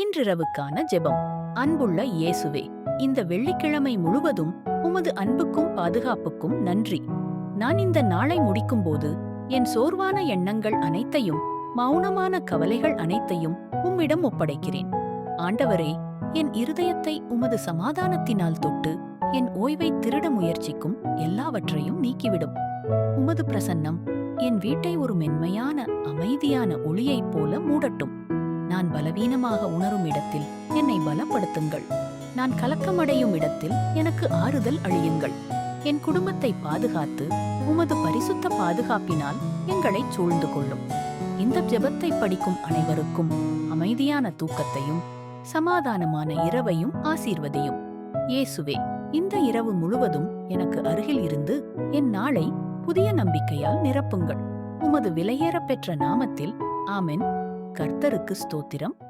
இன்றிரவுக்கான ஜெபம். அன்புள்ள இயேசுவே, இந்த வெள்ளிக்கிழமை முழுவதும் உமது அன்புக்கும் பாதுகாப்புக்கும் நன்றி. நான் இந்த நாளை முடிக்கும்போது என் சோர்வான எண்ணங்கள் அனைத்தையும், மௌனமான கவலைகள் அனைத்தையும் உம்மிடம் ஒப்படைக்கிறேன். ஆண்டவரே, என் இருதயத்தை உமது சமாதானத்தினால் தொட்டு என் ஓய்வை திருட முயற்சிக்கும் எல்லாவற்றையும் நீக்கிவிடும். உமது பிரசன்னம் என் வீட்டை ஒரு மென்மையான அமைதியான ஒளியைப் போல மூடட்டும். நான் பலவீனமாக உணரும் இடத்தில் என்னை பலப்படுத்துங்கள். நான் கலக்கமடையும் இடத்தில் எனக்கு ஆறுதல் அழியுங்கள். என் குடும்பத்தை பாதுகாத்து உமது பரிசுத்த பாதுகாப்பினால் எங்களை சூழ்ந்து கொள்ளும். இந்த ஜெபத்தை படிக்கும் அனைவருக்கும் அமைதியான தூக்கத்தையும் சமாதானமான இரவையும் ஆசீர்வதியும். இயேசுவே, இந்த இரவு முழுவதும் எனக்கு அருகில் இருந்து என் நாளை புதிய நம்பிக்கையால் நிரப்புங்கள். உமது விலையேறப் பெற்ற நாமத்தில் ஆமென். கர்த்தருக்கு ஸ்தோத்திரம்.